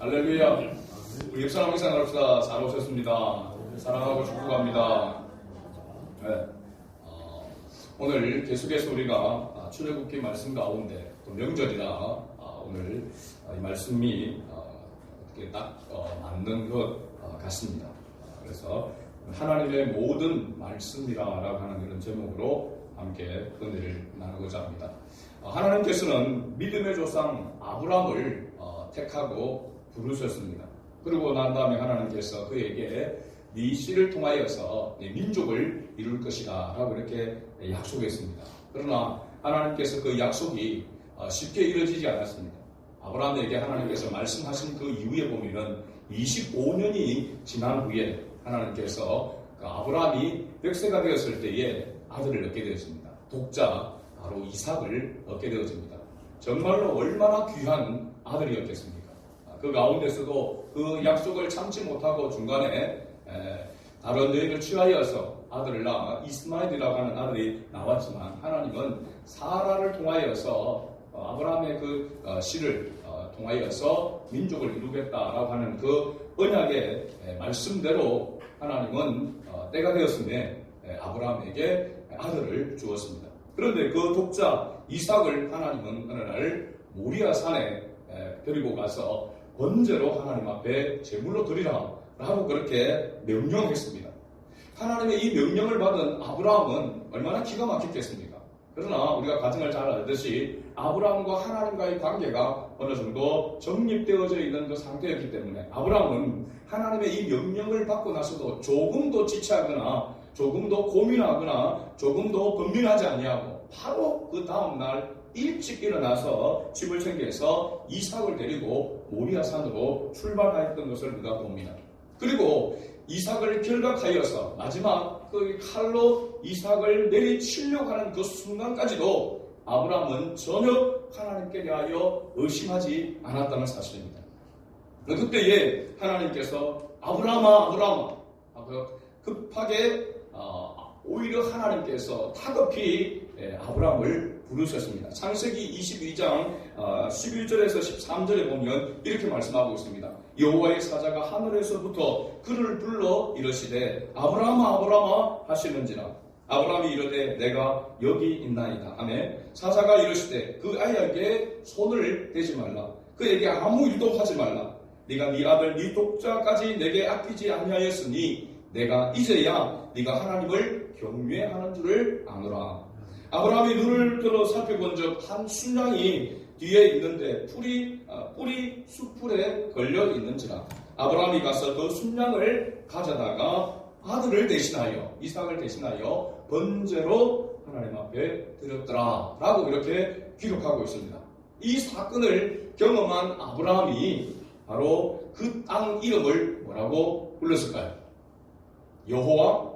할렐루야. 우리 옆사람 생각합시다. 잘 오셨습니다. 사랑하고 축복합니다. 네. 오늘 계속해서 우리가 출애굽기 말씀 가운데 또 명절이라 오늘 이 말씀이 어떻게 딱 맞는 것 같습니다. 그래서 하나님의 모든 말씀이라고 하는 그런 제목으로 함께 은혜를 나누고자 합니다. 하나님께서는 믿음의 조상 아브라함을 택하고 부르셨습니다. 그리고 난 다음에 하나님께서 그에게 네 씨를 통하여서 네 민족을 이룰 것이다 라고 이렇게 약속했습니다. 그러나 하나님께서 그 약속이 쉽게 이루어지지 않았습니다. 아브라함에게 하나님께서 말씀하신 그 이후에 보면은 25년이 지난 후에 하나님께서 그 아브라함이 100세가 되었을 때에 아들을 얻게 되었습니다. 독자 바로 이삭을 얻게 되어집니다. 정말로 얼마나 귀한 아들이었겠습니까? 그 가운데서도 그 약속을 참지 못하고 중간에 다른 여인을 취하여서 아들을 낳아 이스마엘이라고 하는 아들이 나왔지만 하나님은 사라를 통하여서 아브라함의 그 씨를 통하여서 민족을 이루겠다라고 하는 그 언약의 말씀대로 하나님은 때가 되었음에 아브라함에게 아들을 주었습니다. 그런데 그 독자 이삭을 하나님은 어느 날 모리아 산에 데리고 가서 번제로 하나님 앞에 제물로 드리라 라고 그렇게 명령했습니다. 하나님의 이 명령을 받은 아브라함은 얼마나 기가 막혔겠습니까? 그러나 우리가 가정을 잘 알듯이 아브라함과 하나님과의 관계가 어느 정도 정립되어져 있는 그 상태였기 때문에 아브라함은 하나님의 이 명령을 받고 나서도 조금도 지체하거나 조금도 고민하거나 조금도 번민하지 아니하고 바로 그 다음날 일찍 일어나서 집을 챙겨서 이삭을 데리고 모리아산으로 출발하였던 것을 우리가 봅니다. 그리고 이삭을 결박하여서 마지막 그 칼로 이삭을 내리치려고 하는 그 순간까지도 아브라함은 전혀 하나님께 대하여 의심하지 않았다는 사실입니다. 그때에 하나님께서 아브라함아 급하게 오히려 하나님께서 다급히 아브라함을 부르셨습니다. 창세기 22장 11절에서 13절에 보면 이렇게 말씀하고 있습니다. 여호와의 사자가 하늘에서부터 그를 불러 이르시되 아브라함아 아브라함아 하시는지라. 아브라함이 이르되 내가 여기 있나이다 하매 사자가 이르시되 그 아이에게 손을 대지 말라. 그에게 아무 일도 하지 말라. 네가 네 아들 네 독자까지 내게 아끼지 아니하였으니 내가 이제야 네가 하나님을 경외하는 줄을 아노라. 아브라함이 눈을 들어 살펴본 적 한 순양이 뒤에 있는데 뿔이 숯불에 걸려 있는지라. 아브라함이 가서 그 순양을 가져다가 아들을 대신하여 이삭을 대신하여 번제로 하나님 앞에 드렸더라 라고 이렇게 기록하고 있습니다. 이 사건을 경험한 아브라함이 바로 그 땅 이름을 뭐라고 불렀을까요? 여호와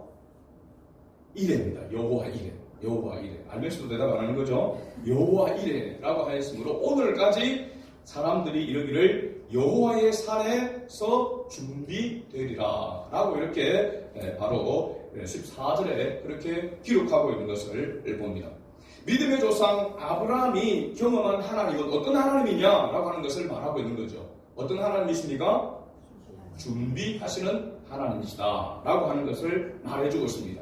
이레입니다. 여호와 이레. 여호와 이레. 알면서도 대답 안 하는 거죠? 여호와 이레라고 하였으므로 오늘까지 사람들이 이르기를 여호와의 산에서 준비되리라 라고 이렇게 바로 14절에 그렇게 기록하고 있는 것을 봅니다. 믿음의 조상 아브라함이 경험한 하나님은 어떤 하나님이냐라고 하는 것을 말하고 있는 거죠. 어떤 하나님이십니까? 준비하시는 하나님이시다 라고 하는 것을 말해주고 있습니다.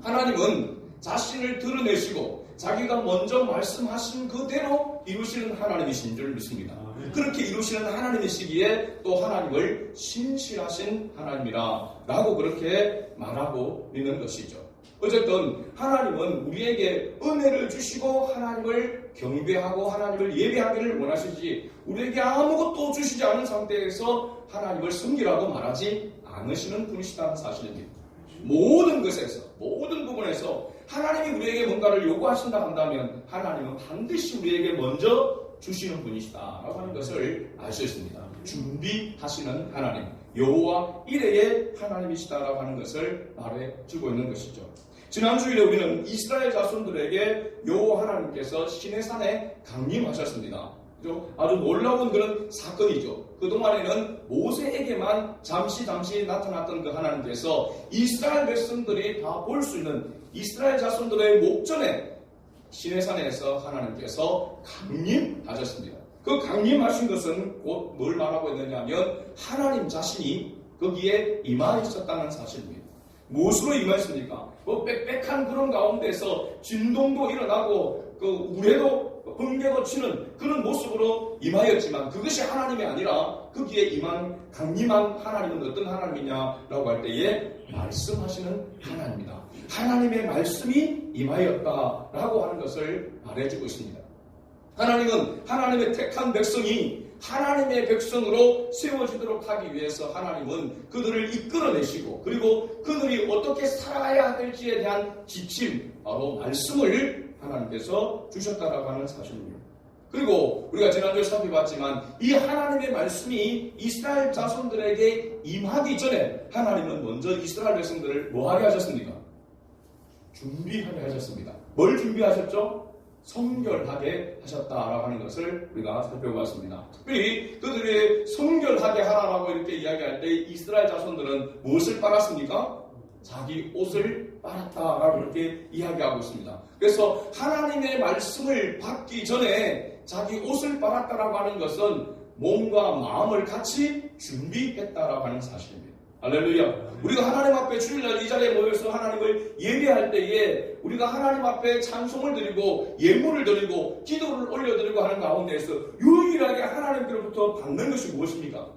하나님은 자신을 드러내시고 자기가 먼저 말씀하신 그대로 이루시는 하나님이신 줄 믿습니다. 그렇게 이루시는 하나님이시기에 또 하나님을 신실하신 하나님이라 라고 그렇게 말하고 있는 것이죠. 어쨌든 하나님은 우리에게 은혜를 주시고 하나님을 경배하고 하나님을 예배하기를 원하시지 우리에게 아무것도 주시지 않은 상태에서 하나님을 섬기라고 말하지 않으시는 분이시다는 사실입니다. 모든 것에서 모든 부분에서 하나님이 우리에게 뭔가를 요구하신다 한다면 하나님은 반드시 우리에게 먼저 주시는 분이시다 라고 하는 것을 알 수 있습니다. 준비하시는 하나님 여호와 이레의 하나님이시다라고 하는 것을 말해주고 있는 것이죠. 지난주일에 우리는 이스라엘 자손들에게 여호와 하나님께서 시내산에 강림하셨습니다. 아주 놀라운 그런 사건이죠. 그동안에는 모세에게만 잠시 나타났던 그 하나님께서 이스라엘 백성들이 다 볼 수 있는 이스라엘 자손들의 목전에 시내산에서 하나님께서 강림하셨습니다. 그 강림하신 것은 곧 뭘 말하고 있느냐 하면 하나님 자신이 거기에 임하셨다는 사실입니다. 무엇으로 임하였습니까? 그 빽빽한 그런 가운데서 진동도 일어나고 그 우레도 번개도 치는 그런 모습으로 임하였지만 그것이 하나님이 아니라 거기에 임한 강림한 하나님은 어떤 하나님이냐라고 할 때에 말씀하시는 하나님이다. 하나님의 말씀이 임하였다라고 하는 것을 말해주고 있습니다. 하나님은 하나님의 택한 백성이 하나님의 백성으로 세워지도록 하기 위해서 하나님은 그들을 이끌어내시고 그리고 그들이 어떻게 살아야 될지에 대한 지침, 바로 말씀을 하나님께서 주셨다라고 하는 사실입니다. 그리고 우리가 지난주에 살펴봤지만 이 하나님의 말씀이 이스라엘 자손들에게 임하기 전에 하나님은 먼저 이스라엘 백성들을 뭐하게 하셨습니까? 준비하게 하셨습니다. 뭘 준비하셨죠? 성결하게 하셨다라고 하는 것을 우리가 살펴보았습니다. 특별히 그들이 성결하게 하라라고 이렇게 이야기할 때 이스라엘 자손들은 무엇을 빨았습니까? 자기 옷을 빨았다라고 이렇게 이야기하고 있습니다. 그래서 하나님의 말씀을 받기 전에 자기 옷을 빨았다라고 하는 것은 몸과 마음을 같이 준비했다라고 하는 사실입니다. 할렐루야. 우리가 하나님 앞에 주일날 이 자리에 모여서 하나님을 예배할 때에 우리가 하나님 앞에 찬송을 드리고 예물을 드리고 기도를 올려드리고 하는 가운데에서 유일하게 하나님께로부터 받는 것이 무엇입니까?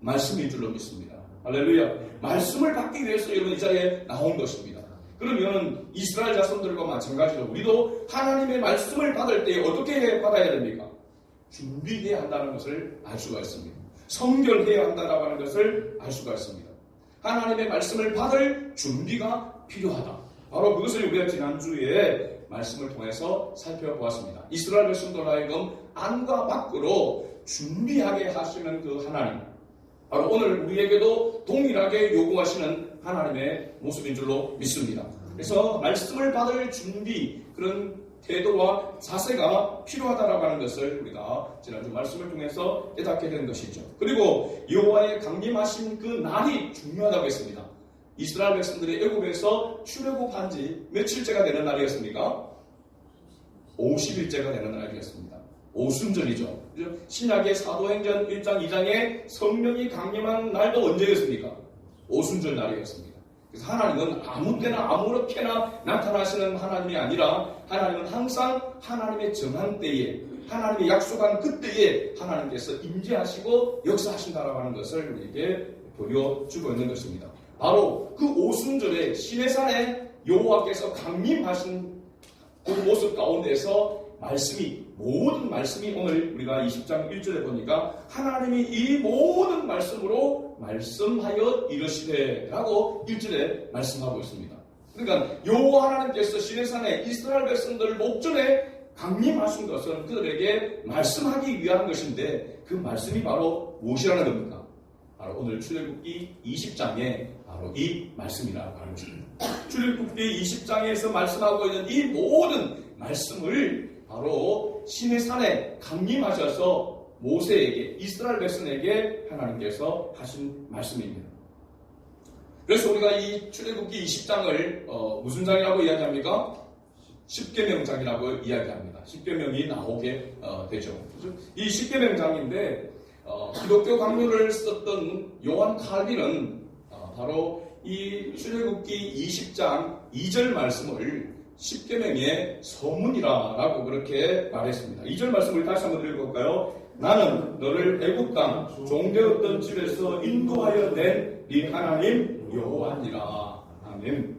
말씀인 줄로 믿습니다. 할렐루야. 말씀을 받기 위해서 여러분 이 자리에 나온 것입니다. 그러면 이스라엘 자손들과 마찬가지로 우리도 하나님의 말씀을 받을 때 어떻게 받아야 됩니까? 준비해야 한다는 것을 알 수가 있습니다. 성결해야 한다라고 하는 것을 알 수가 있습니다. 하나님의 말씀을 받을 준비가 필요하다. 바로 그것을 우리가 지난주에 말씀을 통해서 살펴보았습니다. 이스라엘 백성들 하여금 안과 밖으로 준비하게 하시는 그 하나님, 바로 오늘 우리에게도 동일하게 요구하시는 하나님의 모습인 줄로 믿습니다. 그래서 말씀을 받을 준비, 그런 태도와 자세가 필요하다라고 하는 것을 우리가 지난주 말씀을 통해서 깨닫게 되는 것이죠. 그리고 여호와의 강림하신 그 날이 중요하다고 했습니다. 이스라엘 백성들이 애굽에서 출애굽한 지 며칠째가 되는 날이었습니까? 50일째가 되는 날이었습니다. 오순절이죠. 신약의 사도행전 1장 2장에 성령이 강림한 날도 언제였습니까? 오순절 날이었습니다. 그래서 하나님은 아무 때나 아무렇게나 나타나시는 하나님이 아니라 하나님은 항상 하나님의 정한 때에 하나님의 약속한 그때에 하나님께서 임재하시고 역사하신다라고 하는 것을 우리에게 보여주고 있는 것입니다. 바로 그 오순절에 시내산에 여호와께서 강림하신 그 모습 가운데서 모든 말씀이 오늘 우리가 20장 1절에 보니까 하나님이 이 모든 말씀으로 말씀하여 이르시되라고 1절에 말씀하고 있습니다. 그러니까 여호와 하나님께서 시내산에 이스라엘 백성들을 목전에 강림하신 것은 그들에게 말씀하기 위한 것인데 그 말씀이 바로 무엇이라는 겁니까? 바로 오늘 출애굽기 20장에 바로 이 말씀이라고 하는 것입니다. 출애굽기 20장에서 말씀하고 있는 이 모든 말씀을 바로 시내산에 강림하셔서 모세에게, 이스라엘 백성에게 하나님께서 하신 말씀입니다. 그래서 우리가 이 출애굽기 20장을 무슨 장이라고 이야기합니까? 십계명장이라고 이야기합니다. 십계명이 나오게 되죠. 이 십계명장인데 기독교 강요를 썼던 요한 칼빈은 바로 이 출애굽기 20장 2절 말씀을 십계명의 서문이라고 그렇게 말했습니다. 2절 말씀을 다시 한번 읽어볼까요? 나는 너를 애굽 땅 종되었던 집에서 인도하여 낸 네 하나님 여호와니라. 아멘.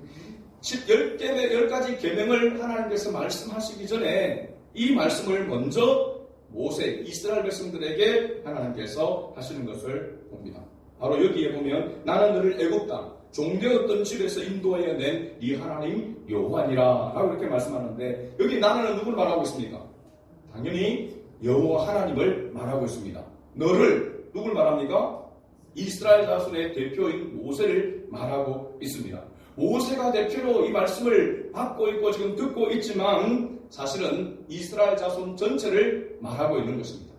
10가지 계명을 하나님께서 말씀하시기 전에 이 말씀을 먼저 모세, 이스라엘 백성들에게 하나님께서 하시는 것을 봅니다. 바로 여기에 보면 나는 너를 애굽 땅 종되었던 집에서 인도하여 낸 네 하나님 여호와니라 라고 이렇게 말씀하는데 여기 나는 누구를 말하고 있습니까? 당연히 여호와 하나님을 말하고 있습니다. 너를 누굴 말합니까? 이스라엘 자손의 대표인 모세를 말하고 있습니다. 모세가 대표로 이 말씀을 받고 있고 지금 듣고 있지만 사실은 이스라엘 자손 전체를 말하고 있는 것입니다.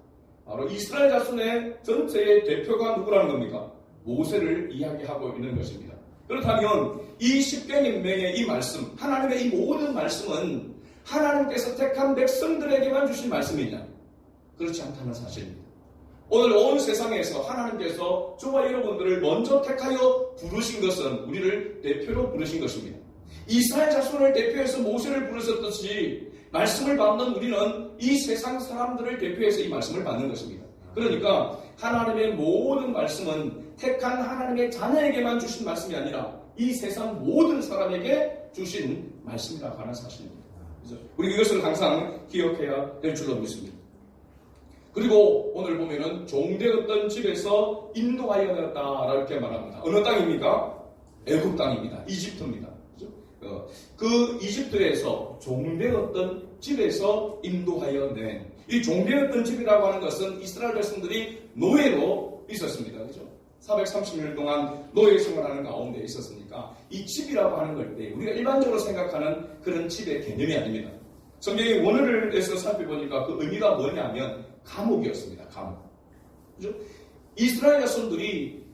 바로 이스라엘 자손의 전체의 대표가 누구라는 겁니까? 모세를 이야기하고 있는 것입니다. 그렇다면 이 십계명의 이 말씀, 하나님의 이 모든 말씀은 하나님께서 택한 백성들에게만 주신 말씀이냐? 그렇지 않다는 사실입니다. 오늘 온 세상에서 하나님께서 저와 여러분들을 먼저 택하여 부르신 것은 우리를 대표로 부르신 것입니다. 이스라엘 자손을 대표해서 모세를 부르셨듯이 말씀을 받는 우리는 이 세상 사람들을 대표해서 이 말씀을 받는 것입니다. 그러니까 하나님의 모든 말씀은 택한 하나님의 자녀에게만 주신 말씀이 아니라 이 세상 모든 사람에게 주신 말씀이라고 하는 사실입니다. 그래서 우리 이것을 항상 기억해야 될 줄로 믿습니다. 그리고 오늘 보면은 종되었던 집에서 인도하여 내었다 이렇게 말합니다. 어느 땅입니까? 애굽 땅입니다. 이집트입니다. 그 이집트에서 종되었던 집에서 인도하여 낸, 이 종되었던 집이라고 하는 것은 이스라엘 백성들이 노예로 있었습니다. 그죠? 430년 동안 노예 생활하는 가운데 있었으니까 이 집이라고 하는 걸 때 우리가 일반적으로 생각하는 그런 집의 개념이 아닙니다. 성경의 원어를 해서 살펴보니까 그 의미가 뭐냐면 감옥이었습니다. 감옥. 그죠? 이스라엘 자손들이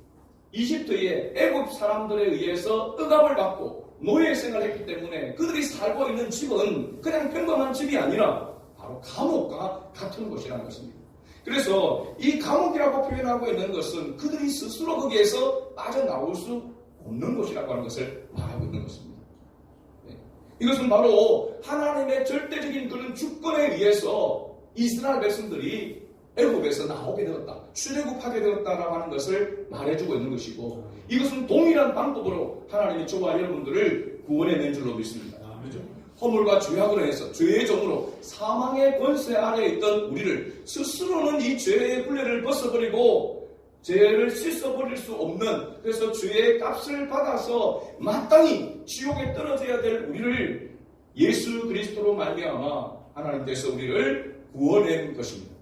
이집트의 애굽 사람들에 의해서 억압을 받고 노예 생활을 했기 때문에 그들이 살고 있는 집은 그냥 평범한 집이 아니라 바로 감옥과 같은 곳이라는 것입니다. 그래서 이 감옥이라고 표현하고 있는 것은 그들이 스스로 거기에서 빠져나올 수 없는 곳이라고 하는 것을 말하고 있는 것입니다. 이것은 바로 하나님의 절대적인 그런 주권에 의해서 이스라엘 백성들이 애굽에서 나오게 되었다, 출애굽하게 되었다라고 하는 것을 말해주고 있는 것이고, 이것은 동일한 방법으로 하나님이 저와 여러분들을 구원해낸 줄로 믿습니다. 그렇죠? 허물과 죄악으로 해서 죄의 종으로 사망의 권세 아래에 있던 우리를 스스로는 이 죄의 굴레를 벗어버리고 죄를 씻어버릴 수 없는, 그래서 죄의 값을 받아서 마땅히 지옥에 떨어져야 될 우리를 예수 그리스도로 말미암아 하나님께서 우리를 구원한 것입니다.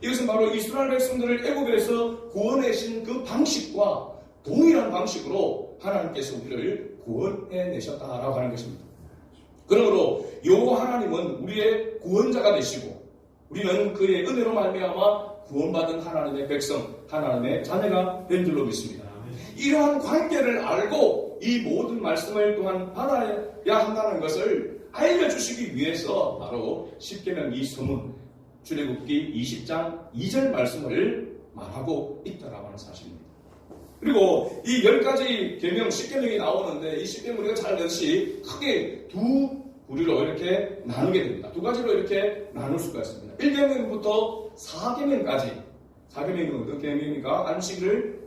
이것은 바로 이스라엘 백성들을 애굽에서 구원하신 그 방식과 동일한 방식으로 하나님께서 우리를 구원해내셨다라고 하는 것입니다. 그러므로 여호와 하나님은 우리의 구원자가 되시고 우리는 그의 은혜로 말미암아 구원받은 하나님의 백성, 하나님의 자녀가 된 줄로 믿습니다. 이러한 관계를 알고 이 모든 말씀을 또한 받아야 한다는 것을 알려주시기 위해서 바로 십계명 이 서문, 출애굽기 20장 2절 말씀을 말하고 있다라고 하는 사실입니다. 그리고 이 10가지 계명, 10계명이 나오는데 이 10계명 우리가 잘 알듯이 크게 두 부류로 이렇게 나누게 됩니다. 두 가지로 이렇게 나눌 수가 있습니다. 1계명부터 4계명까지, 4계명은 어떤 계명입니까? 안식일을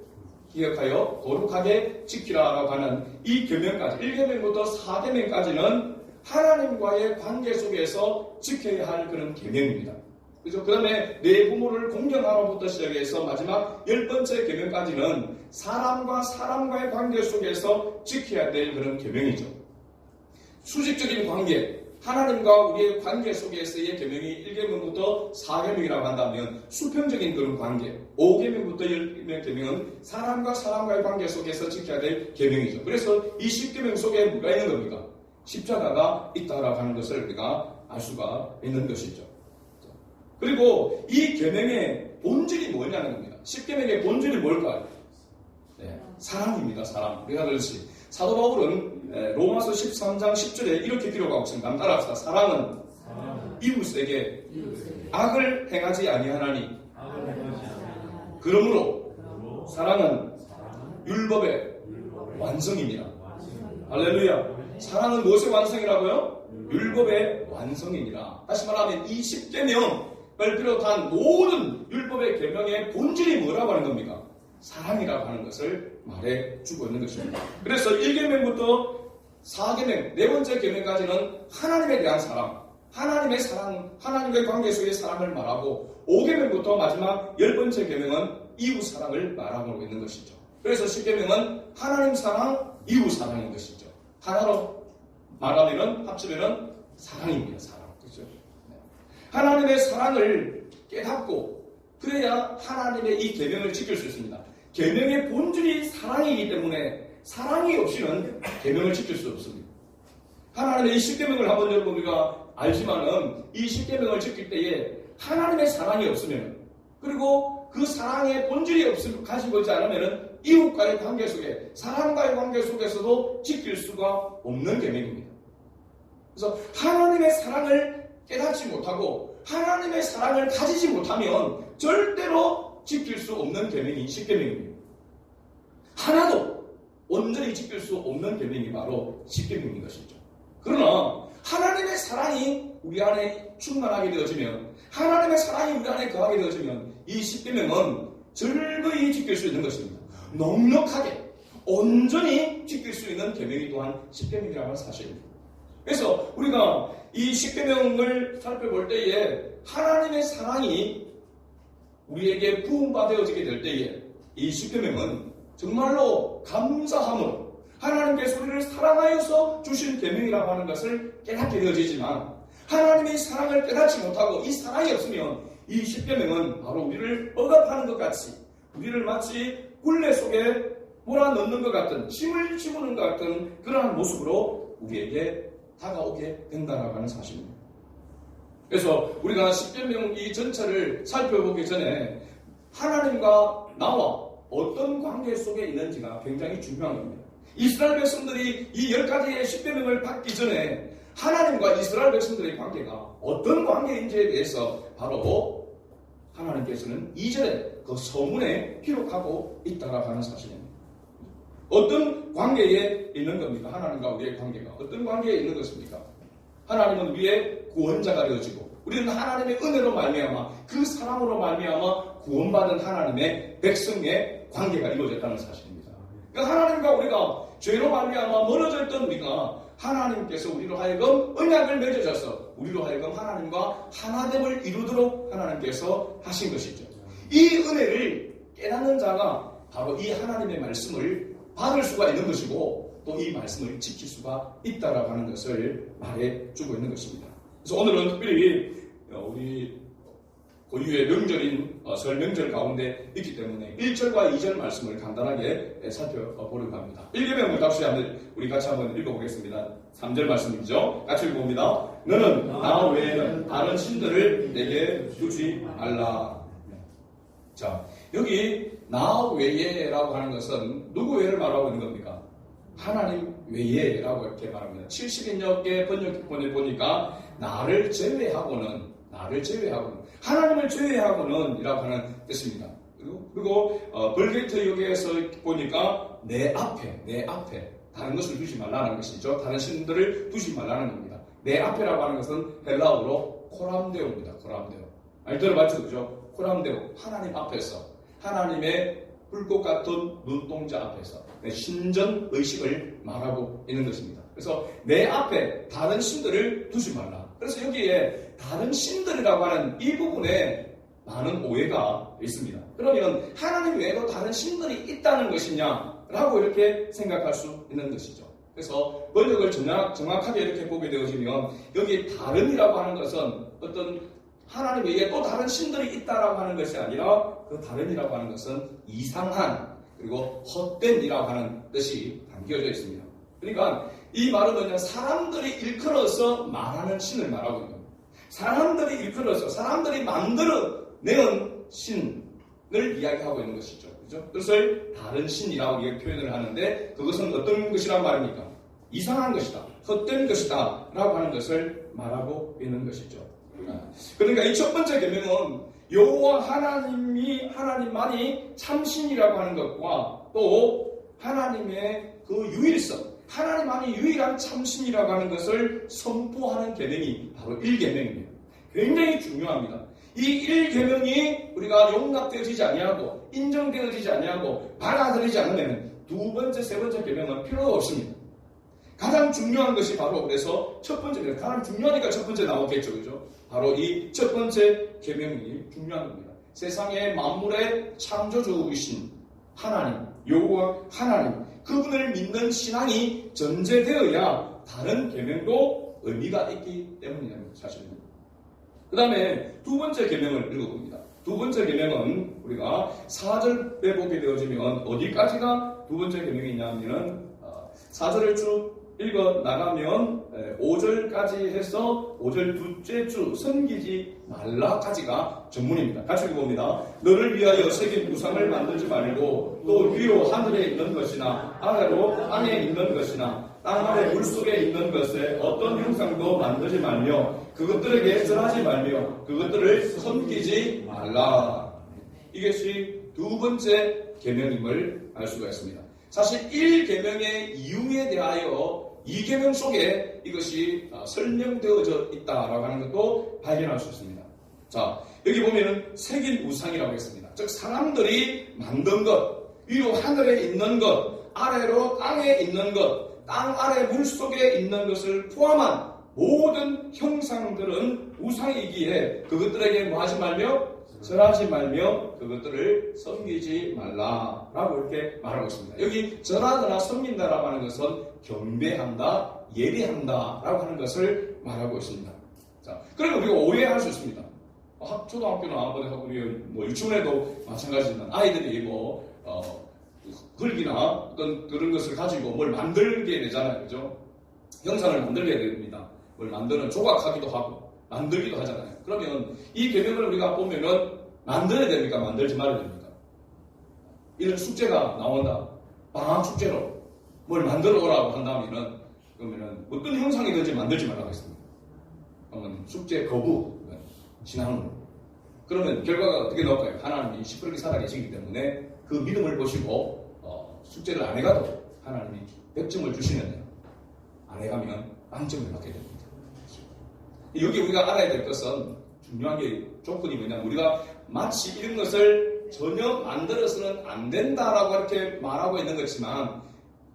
기억하여 거룩하게 지키라라고 하는 이 계명까지, 1계명부터 4계명까지는 하나님과의 관계 속에서 지켜야 할 그런 계명입니다. 그래서 그 다음에 내 부모를 공경하라부터 시작해서 마지막 10번째 계명까지는 사람과 사람과의 관계 속에서 지켜야 될 그런 계명이죠. 수직적인 관계, 하나님과 우리의 관계 속에서의 계명이 1계명부터 4계명이라고 한다면 수평적인 그런 관계, 5계명부터 10계명 계명은 사람과 사람과의 관계 속에서 지켜야 될 계명이죠. 그래서 이 10계명 속에 뭐가 있는 겁니까? 십자가가 있다라고 하는 것을 우리가 알 수가 있는 것이죠. 그리고 이 계명의 본질이 뭐냐는 겁니다. 10계명의 본질이 뭘까요? 사랑입니다. 사랑. 우리가 그렇지. 사도 바울은 로마서 13장 10절에 이렇게 기록하고 있습니다. 한번 따라합시다. 사랑은 이웃에게 악을 행하지 아니하나니 그러므로 사랑은 율법의 완성입니다. 할렐루야. 사랑은 무엇의 완성이라고요? 율법의 완성입니다. 다시 말하면 이 10계명을 비롯한 모든 율법의 계명의 본질이 뭐라고 하는 겁니까? 사랑이라고 하는 것을 말해주고 있는 것입니다. 그래서 1계명부터 4계명, 네 번째 계명까지는 하나님에 대한 사랑, 하나님의 사랑, 하나님과의 관계 속의 사랑을 말하고 5계명부터 마지막 10번째 계명은 이웃 사랑을 말하고 있는 것이죠. 그래서 10계명은 하나님 사랑, 이웃 사랑인 것이죠. 하나로 말하면 합치면 사랑입니다. 사랑. 그렇죠? 하나님의 사랑을 깨닫고 그래야 하나님의 이 계명을 지킬 수 있습니다. 계명의 본질이 사랑이기 때문에 사랑이 없이는 계명을 지킬 수 없습니다. 하나님의 이 10계명을 한번 여러분 우리가 알지만은 이 10계명을 지킬 때에 하나님의 사랑이 없으면, 그리고 그 사랑의 본질이 없으면, 가지고 있지 않으면 이웃과의 관계 속에, 사람과의 관계 속에서도 지킬 수가 없는 계명입니다. 그래서 하나님의 사랑을 깨닫지 못하고 하나님의 사랑을 가지지 못하면 절대로 지킬 수 없는 계명이 십계명입니다. 하나도 온전히 지킬 수 없는 계명이 바로 십계명인 것이죠. 그러나 하나님의 사랑이 우리 안에 충만하게 되어지면, 하나님의 사랑이 우리 안에 거하게 되어지면 이 십계명은 즐거이 지킬 수 있는 것입니다. 넉넉하게 온전히 지킬 수 있는 계명이 또한 십계명이라는 사실입니다. 그래서 우리가 이 십계명을 살펴볼 때에 하나님의 사랑이 우리에게 부음받아지게 될 때에 이 십계명은 정말로 감사함으로 하나님께서 우리를 사랑하여서 주신 계명이라고 하는 것을 깨닫게 되어지지만, 하나님의 사랑을 깨닫지 못하고 이 사랑이 없으면 이 십계명은 바로 우리를 억압하는 것 같이, 우리를 마치 굴레 속에 몰아넣는 것 같은, 침을 집어넣는 것 같은 그러한 모습으로 우리에게 다가오게 된다라고 하는 사실입니다. 그래서 우리가 십계명 이 전체를 살펴보기 전에 하나님과 나와 어떤 관계 속에 있는지가 굉장히 중요한 겁니다. 이스라엘 백성들이 이 10가지의 십계명을 받기 전에 하나님과 이스라엘 백성들의 관계가 어떤 관계인지에 대해서 바로 하나님께서는 2절에 그 서문에 기록하고 있다라고 하는 사실입니다. 어떤 관계에 있는 겁니까? 하나님과 우리의 관계가 어떤 관계에 있는 것입니까? 하나님은 우리의 구원자가 되어지고 우리는 하나님의 은혜로 말미암아 그 사랑으로 말미암아 구원받은 하나님의 백성의 관계가 이루어졌다는 사실입니다. 그러니까 하나님과 우리가 죄로 말미암아 멀어져 있던 우리가 하나님께서 우리로 하여금 언약을 맺어줘서 우리로 하여금 하나님과 하나됨을 이루도록 하나님께서 하신 것이죠. 이 은혜를 깨닫는 자가 바로 이 하나님의 말씀을 받을 수가 있는 것이고 또 이 말씀을 지킬 수가 있다라고 하는 것을 말해주고 있는 것입니다. 그래서 오늘은 특별히 우리 고유의 명절인 설 명절 가운데 있기 때문에 1절과 2절 말씀을 간단하게 살펴보려고 합니다. 1계명을 우리 같이 한번 읽어보겠습니다. 3절 말씀이죠. 같이 읽어봅니다. 너는 나 외에는 다른 신들을 내게 두지 말라. 자, 여기 나 외에라고 하는 것은 누구 외를 말하고 있는 겁니까? 하나님 외에라고 이렇게 말합니다. 70인역의 번역본에 보니까 나를 제외하고는 하나님을 제외하고는 이라고 하는 뜻입니다. 그리고 벌게이트 역에서 보니까 내 앞에 다른 것을 두지 말라는 것이죠. 다른 신들을 두지 말라는 겁니다. 내 앞에라고 하는 것은 헬라어로 코람데오입니다. 코람데오. 많이 들어봤죠? 그죠? 코람데오. 하나님 앞에서, 하나님의 불꽃 같은 눈동자 앞에서 내 신전 의식을 말하고 있는 것입니다. 그래서 내 앞에 다른 신들을 두지 말라. 그래서 여기에 다른 신들이라고 하는 이 부분에 많은 오해가 있습니다. 그러면 하나님 외에도 다른 신들이 있다는 것이냐라고 이렇게 생각할 수 있는 것이죠. 그래서 번역을 정확하게 이렇게 보게 되어지면 여기 다른이라고 하는 것은 어떤 하나님 외에 또 다른 신들이 있다라고 하는 것이 아니라 그 다른이라고 하는 것은 이상한 그리고 헛된이라고 하는 뜻이 담겨져 있습니다. 그러니까 이 말은 그냥 사람들이 일컬어서 말하는 신을 말하고 있는 겁니다. 사람들이 일컬어서 사람들이 만들어내는 신을 이야기하고 있는 것이죠. 그죠? 그것을 다른 신이라고 표현을 하는데 그것은 어떤 것이란 말입니까? 이상한 것이다. 헛된 것이다. 라고 하는 것을 말하고 있는 것이죠. 그러니까 이 첫 번째 계명은 여호와 하나님만이 참신이라고 하는 것과 또 하나님의 그 유일성, 하나님만이 유일한 참신이라고 하는 것을 선포하는 계명이 바로 1계명입니다. 굉장히 중요합니다. 이 1계명이 우리가 용납되어지지 아니하고 인정되어지지 아니하고 받아들이지 않으면 두 번째, 세 번째 계명은 필요가 없습니다. 가장 중요한 것이 바로 그래서 첫 번째, 가장 중요하니까 첫 번째 나오겠죠. 그죠? 바로 이 첫 번째 계명이 중요한 겁니다. 세상의 만물의 창조주이신 하나님, 여호와 하나님, 그분을 믿는 신앙이 전제되어야 다른 계명도 의미가 있기 때문이라는 사실입니다. 그 다음에 두 번째 계명을 읽어봅니다. 두 번째 계명은 우리가 4절에 보게 되어지면 어디까지가 두 번째 계명이냐 하면 4절을 쭉 읽어 나가면 5절까지 해서 5절 둘째 주 섬기지 말라까지가 전문입니다. 같이 읽어봅니다. 너를 위하여 새긴 우상을 만들지 말고 또 위로 하늘에 있는 것이나 아래로 땅에 있는 것이나 땅 아래 물속에 있는 것에 어떤 형상도 만들지 말며 그것들에게 절하지 말며 그것들을 섬기지 말라. 이것이 두 번째 계명임을 알 수가 있습니다. 사실 1계명의 이유에 대하여 2계명 속에 이것이 설명되어져 있다라고 하는 것도 발견할 수 있습니다. 자, 여기 보면은 새긴 우상이라고 했습니다. 즉 사람들이 만든 것, 위로 하늘에 있는 것, 아래로 땅에 있는 것, 땅 아래 물속에 있는 것을 포함한 모든 형상들은 우상이기에 그것들에게 뭐 하지 말며 절하지 말며 그것들을 섬기지 말라라고 이렇게 말하고 있습니다. 여기 절하거나 섬긴다라고 하는 것은 경배한다, 예배한다라고 하는 것을 말하고 있습니다. 자, 그러면 우리가 오해할 수 있습니다. 초등학교나 우리 뭐 유치원에도 마찬가지지만 아이들이 글귀나 어떤 그런 것을 가지고 뭘 만들게 되잖아요, 그죠? 형상을 만들게 됩니다. 뭘 만드는 조각하기도 하고 만들기도 하잖아요. 그러면 이 계명을 우리가 보면은 만들어야 됩니까? 만들지 말아야 됩니까? 이런 숙제가 나온다. 방학 축제로 뭘 만들어 오라고 한다면은 그러면은 어떤 형상이든지 만들지 말라고 했습니다. 그러면 숙제 거부, 신앙으로. 그러면 결과가 어떻게 나올까요? 하나님이 시끄럽게 살아계시기 때문에 그 믿음을 보시고 숙제를 안 해가도 하나님이 100점을 주시는데 안 해가면 빵점을 받게 됩니다. 여기 우리가 알아야 될 것은 중요한 게 조건이 뭐냐면 우리가 마치 이런 것을 전혀 만들어서는 안 된다라고 이렇게 말하고 있는 것이지만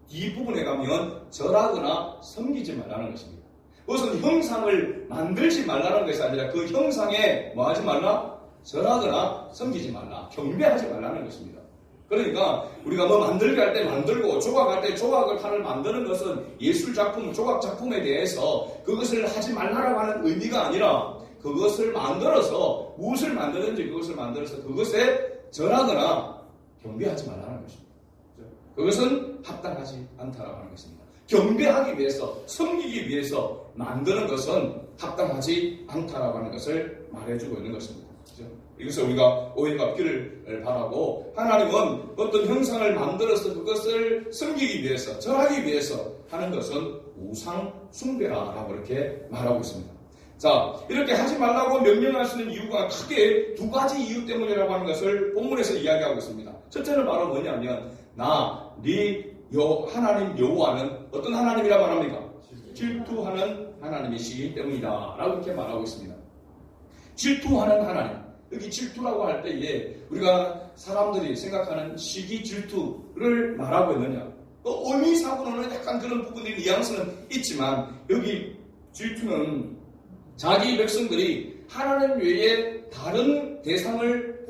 이 부분에 가면 절하거나 섬기지 말라는 것입니다. 그것은 형상을 만들지 말라는 것이 아니라 그 형상에 뭐 하지 말라? 절하거나 섬기지 말라. 경배하지 말라는 것입니다. 그러니까 우리가 뭐 만들기 할 때 만들고 조각할 때 조각을 하나 만드는 것은 예술작품, 조각작품에 대해서 그것을 하지 말라고 하는 의미가 아니라 그것을 만들어서 무엇을 만드는지 그것을 만들어서 그것에 절하거나 경배하지 말라는 것입니다. 그것은 합당하지 않다라고 하는 것입니다. 경배하기 위해서, 섬기기 위해서 만드는 것은 합당하지 않다라고 하는 것을 말해주고 있는 것입니다. 그렇죠? 이것을 우리가 오해가 없기를 바라고 하나님은 어떤 형상을 만들어서 그것을 섬기기 위해서, 절하기 위해서 하는 것은 우상 숭배라고 이렇게 말하고 있습니다. 자, 이렇게 하지 말라고 명령하시는 이유가 크게 두 가지 이유 때문이라고 하는 것을 본문에서 이야기하고 있습니다. 첫째는 바로 뭐냐면 하나님 여호와는 어떤 하나님이라고 말합니까? 질투하는 하나님이시기 때문이다 라고 이렇게 말하고 있습니다. 질투하는 하나님. 여기 질투라고 할 때에 우리가 사람들이 생각하는 시기 질투를 말하고 있느냐? 의미상으로는 약간 그런 부분이 뉘앙스는 있지만 여기 질투는 자기 백성들이 하나님 외에 다른 대상을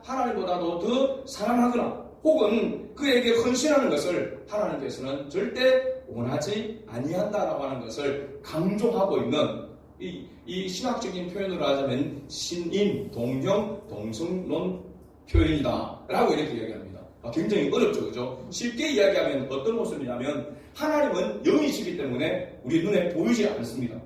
하나님보다도 더 사랑하거나 혹은 그에게 헌신하는 것을 하나님께서는 절대 원하지 아니한다라고 하는 것을 강조하고 있는 이 신학적인 표현으로 하자면 신인, 동형, 동성론 표현이다 라고 이렇게 이야기합니다. 굉장히 어렵죠, 그죠? 쉽게 이야기하면 어떤 모습이냐면 하나님은 영이시기 때문에 우리 눈에 보이지 않습니다.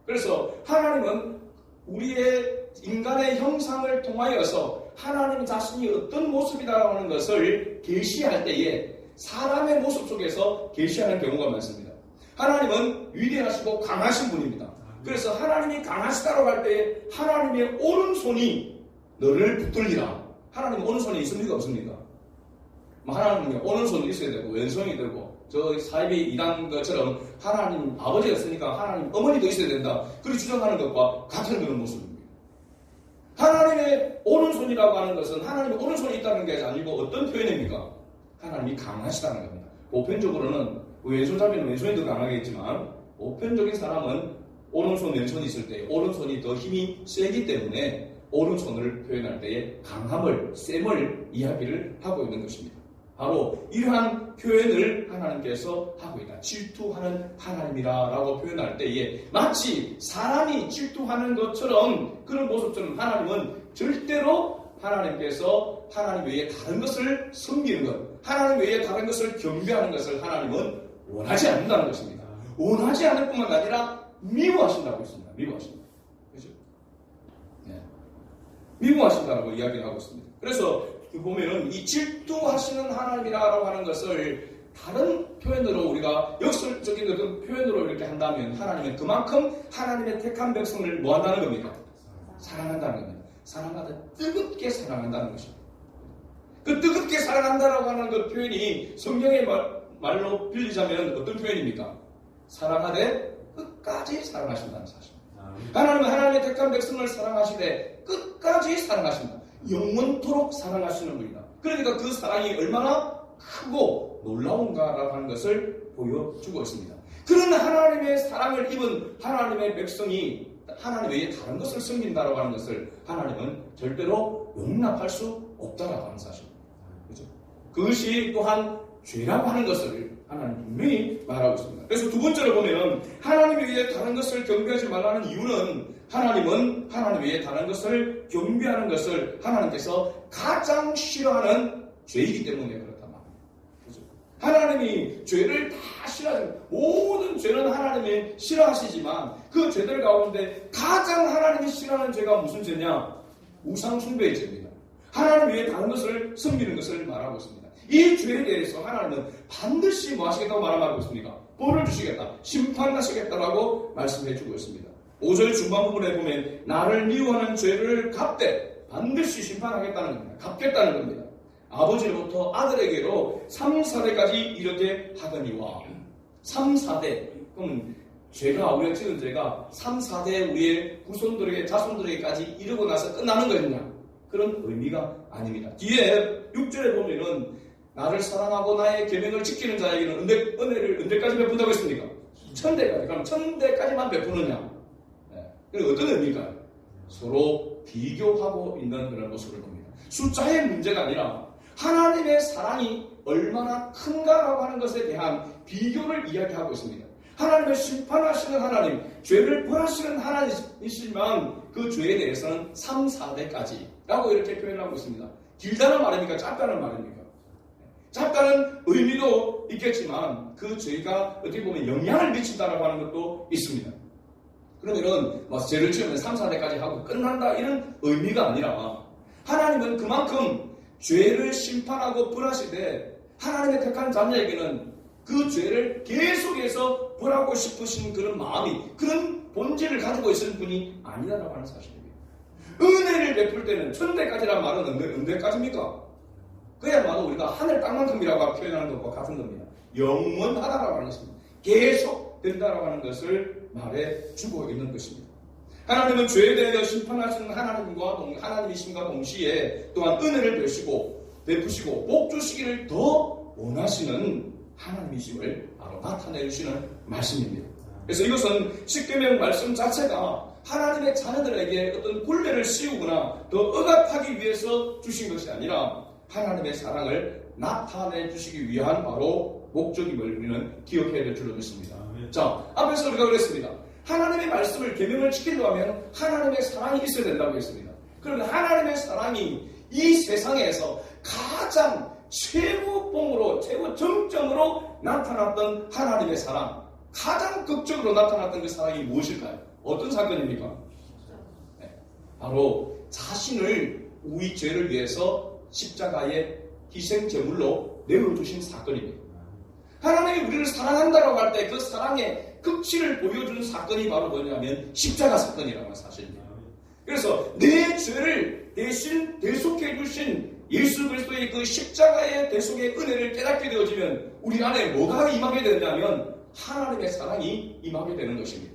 그래서 하나님은 우리의 인간의 형상을 통하여서 하나님 자신이 어떤 모습이다라고 하는 것을 계시할 때에 사람의 모습 속에서 계시하는 경우가 많습니다. 하나님은 위대하시고 강하신 분입니다. 그래서 하나님이 강하시다라고 할 때에 하나님의 오른손이 너를 붙들리라. 하나님 오른손이 있습니까? 없습니까? 하나님의 오른손이 있어야 되고 왼손이 되고 저 사이비 이단 것처럼 하나님 아버지가 있으니까 하나님 어머니도 있어야 된다. 그렇게 주장하는 것과 같은 그런 모습입니다. 하나님의 오른손이라고 하는 것은 하나님의 오른손이 있다는 게 아니고 어떤 표현입니까? 하나님이 강하시다는 겁니다. 보편적으로는 왼손잡이는 왼손이 더 강하겠지만 보편적인 사람은 오른손 왼손이 있을 때 오른손이 더 힘이 세기 때문에 오른손을 표현할 때에 강함을, 셈을 이야기를 하고 있는 것입니다. 바로 이러한 표현을 하나님께서 하고 있다. 질투하는 하나님이라고 표현할 때에 마치 사람이 질투하는 것처럼 그런 모습처럼 하나님은 절대로 하나님께서 하나님 외에 다른 것을 섬기는 것, 하나님 외에 다른 것을 경배하는 것을 하나님은 원하지 않는다는 것입니다. 원하지 않을 뿐만 아니라 미워하신다고 했습니다. 미워하신다. 그렇죠? 네. 미워하신다고 이야기를 하고 있습니다. 그래서 보면은 이 질투하시는 하나님이라고 하는 것을 다른 표현으로 우리가 역설적인 어떤 표현으로 이렇게 한다면 하나님은 그만큼 하나님의 택한 백성을 뭐 한다는 겁니까? 사랑한다는 겁니다. 사랑하다 뜨겁게 사랑한다는 것입니다. 그 뜨겁게 사랑한다라고 하는 그 표현이 성경의 말로 빌리자면 어떤 표현입니까? 사랑하되 끝까지 사랑하신다는 사실입니다. 하나님은 하나님의 택한 백성을 사랑하시되 끝까지 사랑하신다. 영원토록 사랑하시는 분이다. 그러니까 그 사랑이 얼마나 크고 놀라운가라고 하는 것을 보여주고 있습니다. 그런 하나님의 사랑을 입은 하나님의 백성이 하나님 외에 다른 것을 섬긴다라고 하는 것을 하나님은 절대로 용납할 수 없다라고 하는 사실입니다. 그렇죠? 그것이 또한 죄라고 하는 것을 하나님 분명히 말하고 있습니다. 그래서 두 번째로 보면 하나님 외에 다른 것을 경배하지 말라는 이유는 하나님은 하나님 외에 다른 것을 경배하는 것을 하나님께서 가장 싫어하는 죄이기 때문에 그렇단 말입니다. 그렇죠? 하나님이 죄를 다 싫어하죠. 모든 죄는 하나님이 싫어하시지만 그 죄들 가운데 가장 하나님이 싫어하는 죄가 무슨 죄냐? 우상 숭배의 죄입니다. 하나님 외에 다른 것을 섬기는 것을 말하고 있습니다. 이 죄에 대해서 하나님은 반드시 뭐 하시겠다고 말하고 있습니까? 벌을 주시겠다, 심판하시겠다라고 말씀해 주고 있습니다. 5절 중반 부분에 보면 나를 미워하는 죄를 갚되 반드시 심판하겠다는 겁니다. 갚겠다는 겁니다. 아버지로부터 아들에게로 3, 4대까지 이렇게 하더니와 3, 4대 그럼 죄가 우리가 지은 죄가 3, 4대 우리의 후손들에게 자손들에게까지 이르고 나서 끝나는 거였냐? 그런 의미가 아닙니다. 뒤에 6절에 보면은 나를 사랑하고 나의 계명을 지키는 자에게는 은혜를 언제까지 베푼다고 했습니까? 1000대까지. 그럼 1000대까지만 베푸느냐? 네. 어떤 의미일까요? 서로 비교하고 있는 그런 모습을 봅니다. 숫자의 문제가 아니라 하나님의 사랑이 얼마나 큰가라고 하는 것에 대한 비교를 이야기하고 있습니다. 하나님을 심판하시는 하나님, 죄를 벌하시는 하나님이시지만 그 죄에 대해서는 3, 4대까지 라고 이렇게 표현하고 있습니다. 길다는 말입니까? 짧다는 말입니까? 짧다는 의미도 있겠지만 그 죄가 어떻게 보면 영향을 미친다라고 하는 것도 있습니다. 그러면은 죄를 지으면 3, 4대까지 하고 끝난다 이런 의미가 아니라 하나님은 그만큼 죄를 심판하고 벌하시되 하나님의 택한 자녀에게는 그 죄를 계속해서 벌하고 싶으신 그런 마음이 그런 본질을 가지고 있는 분이 아니다라고 하는 사실입니다. 은혜를 베풀 때는 1000대까지란 말은 언제까지입니까? 그야말로 우리가 하늘 땅만큼이라고 표현하는 것과 같은 겁니다. 영원하다라고 하는 것입니다. 계속 된다라고 하는 것을 말해주고 있는 것입니다. 하나님은 죄에 대하여 심판하시는 하나님이심과 동시에 또한 은혜를 베푸시고 복 주시기를 더 원하시는 하나님이심을 바로 나타내주시는 말씀입니다. 그래서 이것은 십계명 말씀 자체가 하나님의 자녀들에게 어떤 굴레를 씌우거나 더 억압하기 위해서 주신 것이 아니라 하나님의 사랑을 나타내 주시기 위한 바로 목적임을 우리는 기억해야 될 줄로 믿습니다. 자, 앞에서 우리가 그랬습니다. 하나님의 말씀을 계명을 지키려면 하나님의 사랑이 있어야 된다고 했습니다. 그러면 하나님의 사랑이 이 세상에서 가장 최고봉으로 최고 정점으로 나타났던 하나님의 사랑, 가장 극적으로 나타났던 그 사랑이 무엇일까요? 어떤 사건입니까? 네, 바로 자신을 우리 죄를 위해서 십자가의 희생 제물로 내어주신 사건입니다. 하나님이 우리를 사랑한다라고 할 때 그 사랑의 극치를 보여주는 사건이 바로 뭐냐면 십자가 사건이라고 하는 사실입니다. 그래서 내 죄를 대신 대속해 주신 예수 그리스도의 그 십자가의 대속의 은혜를 깨닫게 되어지면 우리 안에 뭐가 임하게 되냐면 하나님의 사랑이 임하게 되는 것입니다.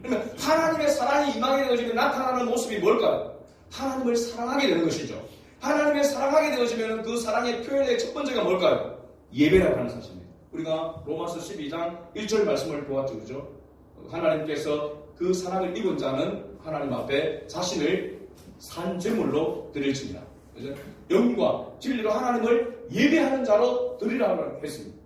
그러면 하나님의 사랑이 임하게 되어지면 나타나는 모습이 뭘까요? 하나님을 사랑하게 되는 것이죠. 하나님을 사랑하게 되어지면 그 사랑의 표현의 첫 번째가 뭘까요? 예배라고 하는 사실입니다. 우리가 로마서 12장 1절 말씀을 보았죠. 그죠? 하나님께서 그 사랑을 입은 자는 하나님 앞에 자신을 산제물로 드릴지니라. 그죠? 영과 진리로 하나님을 예배하는 자로 드리라고 했습니다.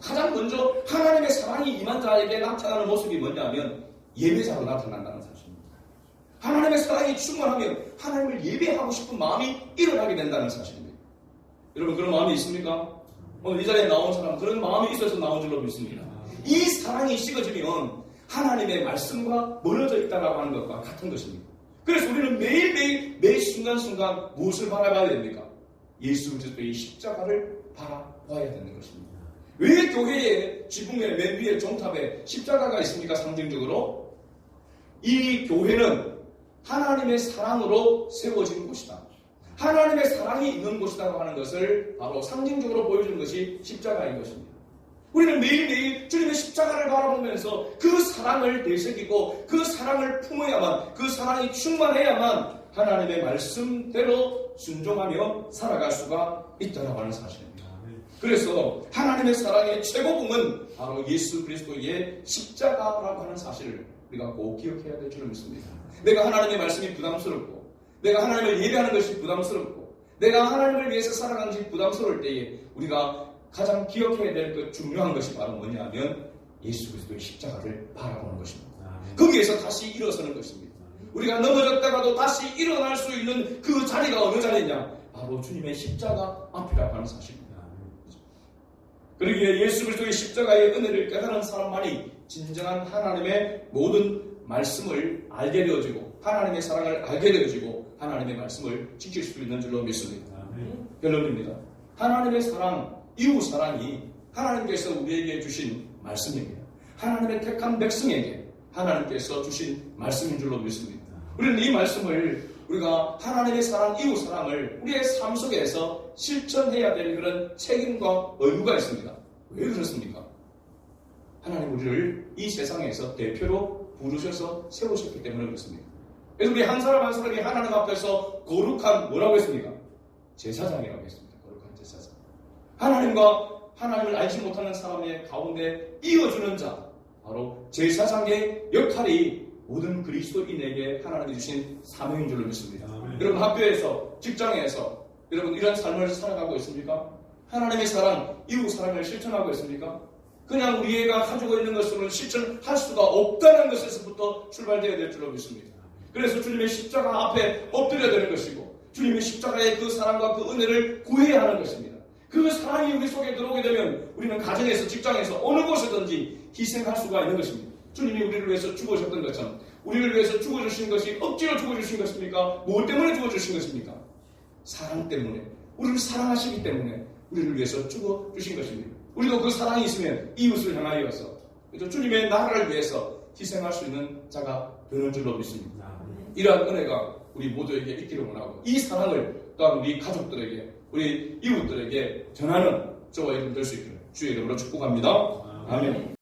가장 먼저 하나님의 사랑이 임한 자에게 나타나는 모습이 뭐냐면 예배자로 나타난다는 사실입니다. 하나님의 사랑이 충만하면 하나님을 예배하고 싶은 마음이 일어나게 된다는 사실입니다. 여러분 그런 마음이 있습니까? 오늘 이 자리에 나온 사람은 그런 마음이 있어서 나온 줄로 믿습니다. 이 사랑이 식어지면 하나님의 말씀과 멀어져 있다고 하는 것과 같은 것입니다. 그래서 우리는 매일매일 매 순간순간 무엇을 바라봐야 됩니까? 예수 그리스도의 십자가를 바라봐야 되는 것입니다. 왜 교회의 지붕의 맨 위에 종탑에 십자가가 있습니까? 상징적으로 이 교회는 하나님의 사랑으로 세워진 곳이다. 하나님의 사랑이 있는 곳이라고 하는 것을 바로 상징적으로 보여주는 것이 십자가인 것입니다. 우리는 매일매일 주님의 십자가를 바라보면서 그 사랑을 되새기고 그 사랑을 품어야만, 그 사랑이 충만해야만 하나님의 말씀대로 순종하며 살아갈 수가 있다고 하는 사실입니다. 그래서 하나님의 사랑의 최고봉은 바로 예수 그리스도의 십자가라고 하는 사실을 우리가 꼭 기억해야 될 줄 믿습니다. 내가 하나님의 말씀이 부담스럽고, 내가 하나님을 예배하는 것이 부담스럽고, 내가 하나님을 위해서 살아가는 것이 부담스러울 때에 우리가 가장 기억해야 될 그 중요한 것이 바로 뭐냐면 예수 그리스도의 십자가를 바라보는 것입니다. 거기에서 다시 일어서는 것입니다. 우리가 넘어졌다가도 다시 일어날 수 있는 그 자리가 어느 자리냐? 바로 주님의 십자가 앞이라고 하는 사실입니다. 그러기에 예수 그리스도의 십자가의 은혜를 깨달은 사람만이 진정한 하나님의 모든 말씀을 알게 되어지고 하나님의 사랑을 알게 되어지고 하나님의 말씀을 지킬 수 있는 줄로 믿습니다. 결론입니다. 하나님의 사랑, 이웃 사랑이 하나님께서 우리에게 주신 말씀입니다. 하나님의 택한 백성에게 하나님께서 주신 말씀인 줄로 믿습니다. 우리는 이 말씀을 우리가 하나님의 사랑, 이웃 사랑을 우리의 삶 속에서 실천해야 될 그런 책임과 의무가 있습니다. 왜 그렇습니까? 하나님 우리를 이 세상에서 대표로 부르셔서 세우셨기 때문에 그렇습니다. 그래서 우리 한 사람 한 사람이 하나님 앞에서 거룩한 뭐라고 했습니까? 제사장이라고 했습니다. 거룩한 제사장. 하나님과 하나님을 알지 못하는 사람의 가운데 이어주는 자, 바로 제사장의 역할이 모든 그리스도인에게 하나님이 주신 사명인 줄로 믿습니다. 여러분 학교에서, 직장에서 여러분 이런 삶을 살아가고 있습니까? 하나님의 사랑, 이웃 사랑을 실천하고 있습니까? 그냥 우리가 가지고 있는 것으로는 실천할 수가 없다는 것에서부터 출발되어야 될 줄로 믿습니다. 그래서 주님의 십자가 앞에 엎드려야 되는 것이고 주님의 십자가의 그 사랑과 그 은혜를 구해야 하는 것입니다. 그 사랑이 우리 속에 들어오게 되면 우리는 가정에서, 직장에서, 어느 곳에든지 희생할 수가 있는 것입니다. 주님이 우리를 위해서 죽으셨던 것처럼 우리를 위해서 죽어주신 것이 억지로 죽어주신 것입니까? 뭐 때문에 죽어주신 것입니까? 사랑 때문에, 우리를 사랑하시기 때문에 우리를 위해서 죽어주신 것입니다. 우리도 그 사랑이 있으면 이웃을 향하여서 주님의 나라를 위해서 희생할 수 있는 자가 되는 줄로 믿습니다. 이러한 은혜가 우리 모두에게 있기를 원하고 이 사랑을 또한 우리 가족들에게, 우리 이웃들에게 전하는 저와 여러분 될 수 있기를 주의 이름으로 축복합니다. 아멘.